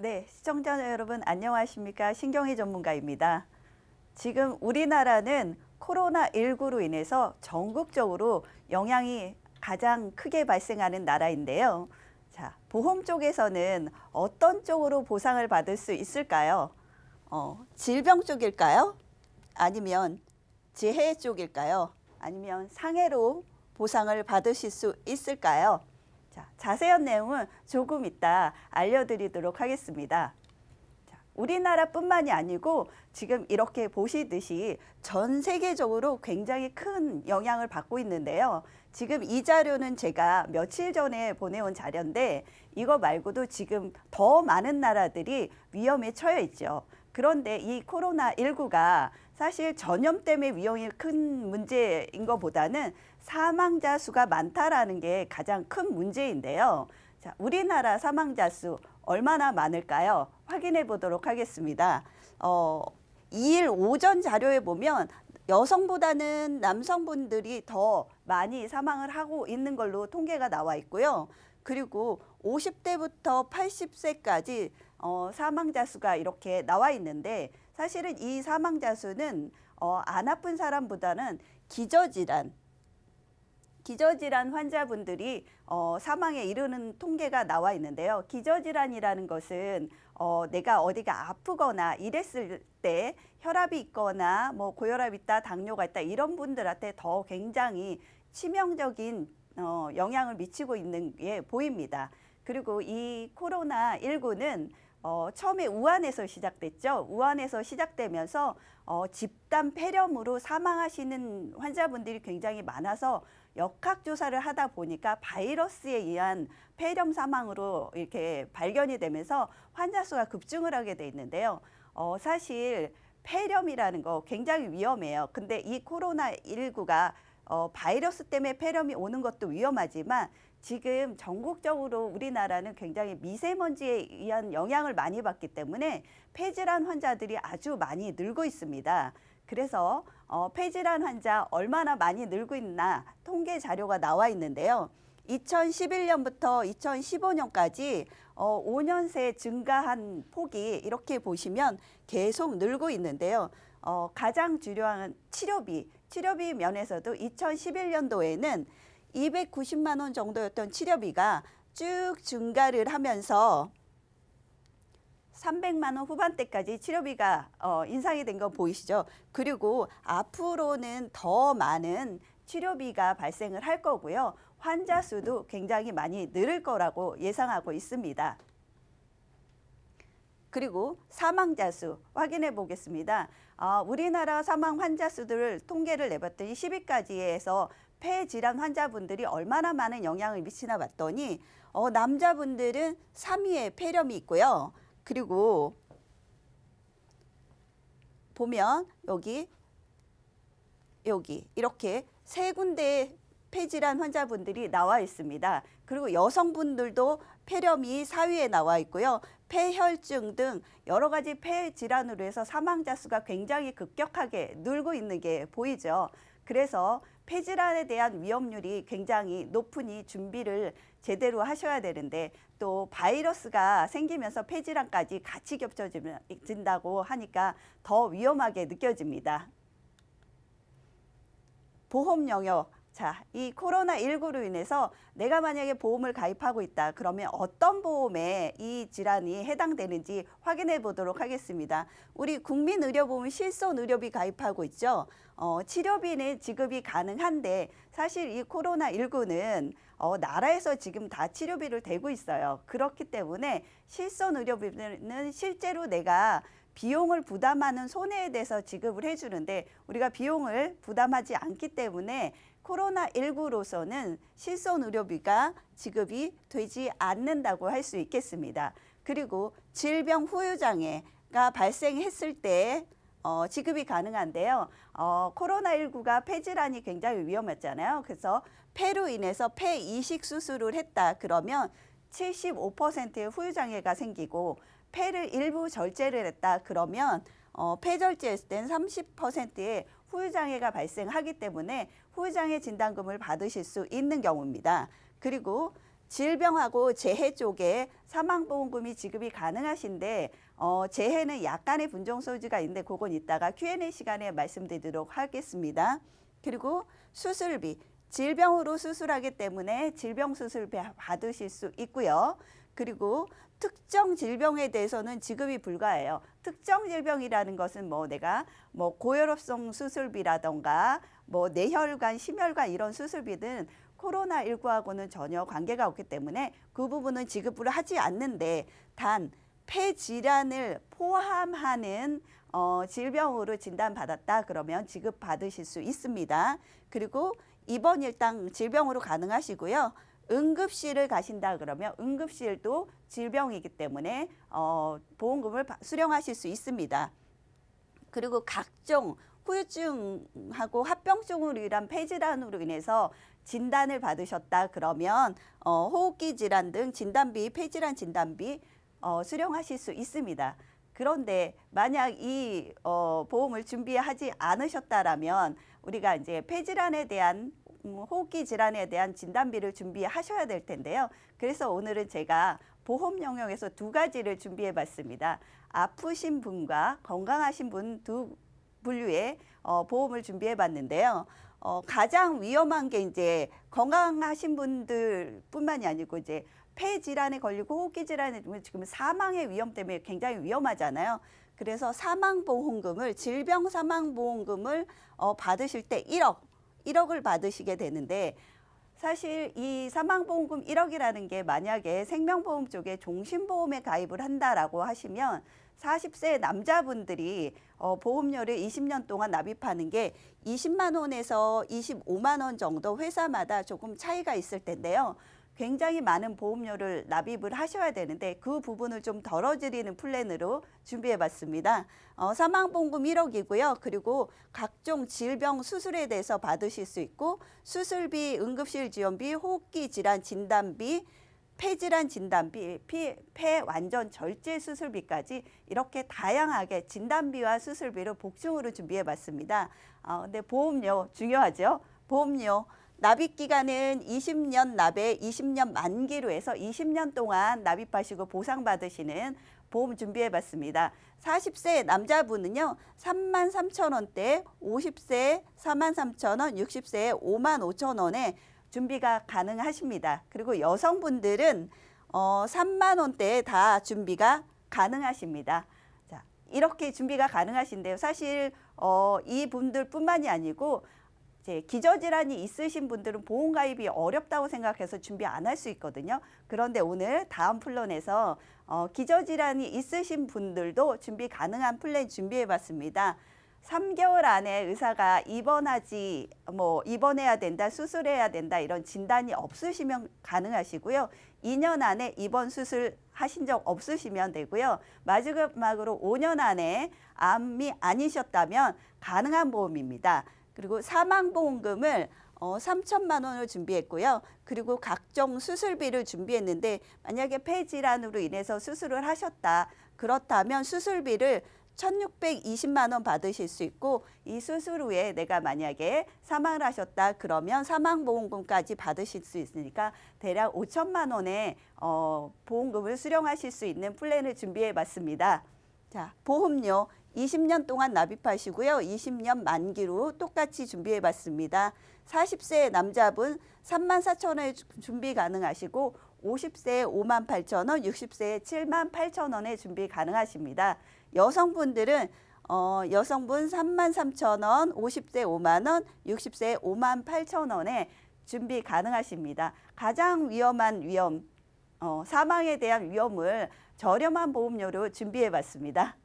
네, 시청자 여러분 안녕하십니까? 신경이 전문가입니다. 지금 우리나라는 코로나19로 인해서 전국적으로 영향이 가장 크게 발생하는 나라인데요. 자, 보험 쪽에서는 어떤 쪽으로 보상을 받을 수 있을까요? 질병 쪽일까요? 아니면 재해 쪽일까요? 아니면 상해로 보상을 받으실 수 있을까요? 자, 자세한 내용은 조금 이따 알려드리도록 하겠습니다. 자, 우리나라뿐만이 아니고 지금 이렇게 보시듯이 전 세계적으로 굉장히 큰 영향을 받고 있는데요. 지금 이 자료는 제가 며칠 전에 보내온 자료인데 이거 말고도 지금 더 많은 나라들이 위험에 처해 있죠. 그런데 이 코로나19가 사실 전염 때문에 위험이 큰 문제인 것보다는 사망자 수가 많다라는 게 가장 큰 문제인데요. 자, 우리나라 사망자 수 얼마나 많을까요? 확인해 보도록 하겠습니다. 2일 오전 자료에 보면 여성보다는 남성분들이 더 많이 사망을 하고 있는 걸로 통계가 나와 있고요. 그리고 50대부터 80세까지 사망자 수가 이렇게 나와 있는데 사실은 이 사망자 수는 안 아픈 사람보다는 기저질환 환자분들이 사망에 이르는 통계가 나와 있는데요. 기저질환이라는 것은 내가 어디가 아프거나 이랬을 때 혈압이 있거나 뭐 고혈압이 있다, 당뇨가 있다 이런 분들한테 더 굉장히 치명적인 영향을 미치고 있는 게 보입니다. 그리고 이 코로나19는 처음에 우한에서 시작됐죠. 우한에서 시작되면서 집단 폐렴으로 사망하시는 환자분들이 굉장히 많아서 역학조사를 하다 보니까 바이러스에 의한 폐렴 사망으로 이렇게 발견이 되면서 환자 수가 급증을 하게 돼 있는데요. 사실 폐렴이라는 거 굉장히 위험해요. 근데 이 코로나19가 바이러스 때문에 폐렴이 오는 것도 위험하지만 지금 전국적으로 우리나라는 굉장히 미세먼지에 의한 영향을 많이 받기 때문에 폐질환 환자들이 아주 많이 늘고 있습니다. 그래서 폐질환 환자 얼마나 많이 늘고 있나 통계 자료가 나와 있는데요. 2011년부터 2015년까지 5년 새 증가한 폭이 이렇게 보시면 계속 늘고 있는데요. 가장 중요한 치료비 면에서도 2011년도에는 290만 원 정도였던 치료비가 쭉 증가를 하면서 300만 원 후반대까지 치료비가 인상이 된 거 보이시죠? 그리고 앞으로는 더 많은 치료비가 발생을 할 거고요. 환자 수도 굉장히 많이 늘을 거라고 예상하고 있습니다. 그리고 사망자 수 확인해 보겠습니다. 우리나라 사망 환자 수들을 통계를 내봤더니 10위까지에서 폐질환 환자분들이 얼마나 많은 영향을 미치나 봤더니 남자분들은 3위에 폐렴이 있고요. 그리고 보면 여기 이렇게 세 군데의 폐질환 환자분들이 나와 있습니다. 그리고 여성분들도 폐렴이 4위에 나와 있고요. 폐혈증 등 여러 가지 폐질환으로 해서 사망자 수가 굉장히 급격하게 늘고 있는 게 보이죠. 그래서 폐질환에 대한 위험률이 굉장히 높으니 준비를 제대로 하셔야 되는데 또 바이러스가 생기면서 폐질환까지 같이 겹쳐진다고 하니까 더 위험하게 느껴집니다. 보험 영역. 자, 이 코로나19로 인해서 내가 만약에 보험을 가입하고 있다. 그러면 어떤 보험에 이 질환이 해당되는지 확인해 보도록 하겠습니다. 우리 국민의료보험 실손의료비 가입하고 있죠. 치료비는 지급이 가능한데 사실 이 코로나19는 나라에서 지금 다 치료비를 대고 있어요. 그렇기 때문에 실손의료비는 실제로 내가 비용을 부담하는 손해에 대해서 지급을 해주는데 우리가 비용을 부담하지 않기 때문에 코로나19로서는 실손의료비가 지급이 되지 않는다고 할 수 있겠습니다. 그리고 질병 후유장애가 발생했을 때 지급이 가능한데요. 코로나19가 폐질환이 굉장히 위험했잖아요. 그래서 폐로 인해서 폐 이식 수술을 했다. 그러면 75%의 후유장애가 생기고 폐를 일부 절제를 했다. 그러면 폐절제했을 땐 30%의 후유장애가 발생하기 때문에 후유장애 진단금을 받으실 수 있는 경우입니다. 그리고 질병하고 재해 쪽에 사망보험금이 지급이 가능하신데 재해는 약간의 분쟁 소지가 있는데 그건 이따가 Q&A 시간에 말씀드리도록 하겠습니다. 그리고 수술비, 질병으로 수술하기 때문에 질병 수술비 받으실 수 있고요. 그리고 특정 질병에 대해서는 지급이 불가해요. 특정 질병이라는 것은 내가 고혈압성 수술비라던가 뇌혈관, 심혈관 이런 수술비는 코로나19하고는 전혀 관계가 없기 때문에 그 부분은 지급을 하지 않는데 단 폐질환을 포함하는 질병으로 진단받았다 그러면 지급받으실 수 있습니다. 그리고 입원 일당 질병으로 가능하시고요. 응급실을 가신다 그러면 응급실도 질병이기 때문에 보험금을 수령하실 수 있습니다. 그리고 각종 후유증하고 합병증으로 인한 폐질환으로 인해서 진단을 받으셨다 그러면 호흡기 질환 등 진단비, 폐질환 진단비 수령하실 수 있습니다. 그런데 만약 이 보험을 준비하지 않으셨다라면 우리가 이제 폐질환에 대한 호흡기 질환에 대한 진단비를 준비하셔야 될 텐데요. 그래서 오늘은 제가 보험 영역에서 두 가지를 준비해 봤습니다. 아프신 분과 건강하신 분 두 분류의 보험을 지급해 봤는데요. 가장 위험한 게 이제 건강하신 분들뿐만이 아니고 이제 폐질환에 걸리고 호흡기 질환에 지금 사망의 위험 때문에 굉장히 위험하잖아요. 그래서 사망보험금을 질병 사망보험금을 받으실 때 1억을 받으시게 되는데 사실 이 사망보험금 1억이라는 게 만약에 생명보험 쪽에 종신보험에 가입을 한다라고 하시면 40세 남자분들이 보험료를 20년 동안 납입하는 게 20만 원에서 25만 원 정도 회사마다 조금 차이가 있을 텐데요. 굉장히 많은 보험료를 납입을 하셔야 되는데 그 부분을 좀 덜어드리는 플랜으로 준비해 봤습니다. 사망보험금 1억이고요. 그리고 각종 질병 수술에 대해서 받으실 수 있고 수술비, 응급실 지원비, 호흡기 질환 진단비, 폐질환 진단비, 폐 완전 절제 수술비까지 이렇게 다양하게 진단비와 수술비를 복층으로 준비해 봤습니다. 근데 보험료 중요하죠. 보험료. 납입 기간은 20년 납에 20년 만기로 해서 20년 동안 납입하시고 보상받으시는 보험 준비해 봤습니다. 40세 남자분은요. 33,000원대, 50세 43,000원, 60세에 55,000원에 준비가 가능하십니다. 그리고 여성분들은 3만 원대에 다 준비가 가능하십니다. 자, 이렇게 준비가 가능하신데요. 사실 이 분들뿐만이 아니고 이제 기저질환이 있으신 분들은 보험 가입이 어렵다고 생각해서 준비 안 할 수 있거든요. 그런데 오늘 다음 플랜에서 기저질환이 있으신 분들도 준비 가능한 플랜 준비해 봤습니다. 3개월 안에 의사가 입원해야 된다, 수술해야 된다 이런 진단이 없으시면 가능하시고요. 2년 안에 입원 수술 하신 적 없으시면 되고요. 마지막으로 5년 안에 암이 아니셨다면 가능한 보험입니다. 그리고 사망보험금을 3천만 원을 준비했고요. 그리고 각종 수술비를 준비했는데 만약에 폐질환으로 인해서 수술을 하셨다. 그렇다면 수술비를 1,620만 원 받으실 수 있고 이 수술 후에 내가 만약에 사망을 하셨다 그러면 사망보험금까지 받으실 수 있으니까 대략 5천만 원의 보험금을 수령하실 수 있는 플랜을 준비해 봤습니다. 자, 보험료 20년 동안 납입하시고요. 20년 만기로 똑같이 준비해 봤습니다. 40세 남자분 34,000원에 준비 가능하시고 50세에 58,000원, 60세에 78,000원에 준비 가능하십니다. 여성분들은 여성분 33,000원, 50세 5만 원, 60세에 58,000원에 준비 가능하십니다. 가장 위험한 사망에 대한 위험을 저렴한 보험료로 준비해 봤습니다.